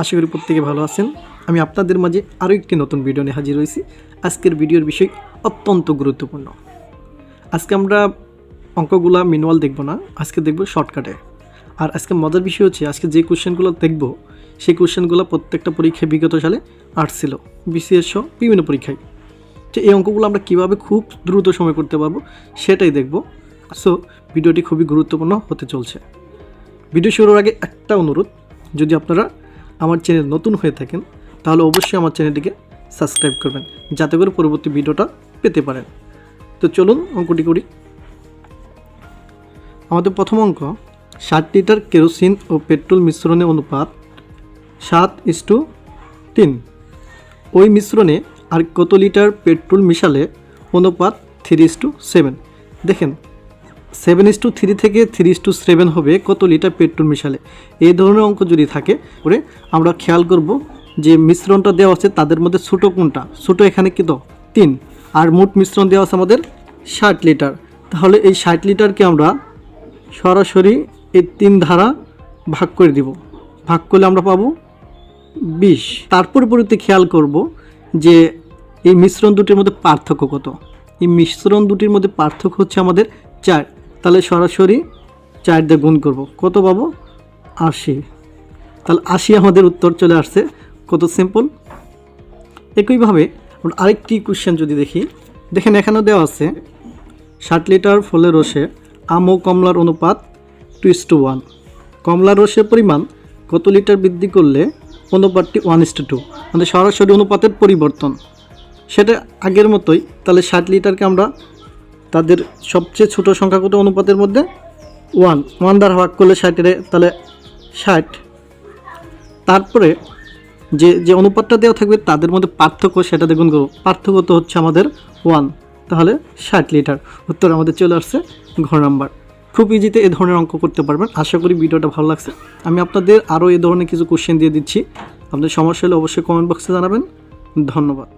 আশা করি প্রত্যেকে ভালো আছেন। আমি আপনাদের মাঝে আরও একটি নতুন ভিডিও নিয়ে হাজির হয়েছি। আজকের ভিডিওর বিষয় অত্যন্ত গুরুত্বপূর্ণ। আজকে আমরা অঙ্কগুলা ম্যানুয়াল দেখব না, আজকে দেখব শর্টকাটে। আর আজকে মজার বিষয় হচ্ছে আজকে যে কোশ্চেনগুলো দেখব সেই কোশ্চেনগুলো প্রত্যেকটা পরীক্ষায় বিগত সালে আসছিল, BCS সহ বিভিন্ন পরীক্ষায়। তো এই অঙ্কগুলো আমরা কীভাবে খুব দ্রুত সময় করতে পারবো সেটাই দেখব। সো ভিডিওটি খুবই গুরুত্বপূর্ণ হতে চলছে। ভিডিও শুরুর আগে একটা অনুরোধ, যদি আপনারা আমার চ্যানেল নতুন হয়ে থাকেন তাহলে অবশ্যই আমার চ্যানেলটিকে সাবস্ক্রাইব করবেন, যাতে করে পরবর্তী ভিডিওটা পেতে পারেন। তো চলুন অঙ্কটি করি। আমাদের প্রথম অঙ্ক, 60 লিটার কেরোসিন ও পেট্রোল মিশ্রণের অনুপাত 7:3। ওই মিশ্রণে আর কত লিটার পেট্রোল মিশালে অনুপাত 3:7। দেখেন 7:3 থেকে 3:7 হবে কত লিটার পেট্রোল মিশালে। এই ধরনের অঙ্ক যদি থাকে পরে আমরা খেয়াল করব যে মিশ্রণটা দেওয়া আছে তাদের মধ্যে ছোটো কোনটা, ছোটো এখানে কত 3, আর মোট মিশ্রণ দেওয়া আছে আমাদের 60 লিটার। তাহলে এই 60 লিটারকে আমরা সরাসরি এই 3 দ্বারা ভাগ করে দিব। ভাগ করলে আমরা পাবো 20। তারপর পরিবর্তে খেয়াল করব যে এই মিশ্রণ দুটির মধ্যে পার্থক্য কত। এই মিশ্রণ দুটির মধ্যে পার্থক্য হচ্ছে আমাদের 4। তাহলে সরাসরি 4 দিয়ে গুণ করব, কত পাবো 80। তাহলে 80 আমাদের উত্তর চলে আসছে। কত সিম্পল। একইভাবে আমরা আরেকটি কোশ্চেন যদি দেখি, দেখেন এখানেও দেওয়া আছে 60 লিটার ফলের রসে আম ও কমলার অনুপাত 2:1। কমলার রসের পরিমাণ কত লিটার বৃদ্ধি করলে অনুপাতটি 1:2। মানে সরাসরি অনুপাতের পরিবর্তন সেটা আগের মতোই। তাহলে 60 লিটারকে আমরা তাদের সবচেয়ে ছোট সংখ্যা কত অনুপাতের মধ্যে 1 দ্বারা ভাগ করলে 60, তাহলে 60। তারপরে যে অনুপাতটা দেওয়া থাকবে তাদের মধ্যে পার্থক্য সেটা দেখুন করব। পার্থক্য তো হচ্ছে আমাদের 1, তাহলে 60 লিটার। উত্তর আমাদের চলে আসছে ঘর নাম্বার। খুব ইজিতে এই ধরনের অঙ্ক করতে পারবেন। আশা করি ভিডিওটা ভালো লাগছে। আমি আপনাদের আরও এই ধরনের কিছু কোশ্চেন দিয়ে দিচ্ছি। আপনাদের সমস্যা হলে অবশ্যই কমেন্ট বক্সে জানাবেন। ধন্যবাদ।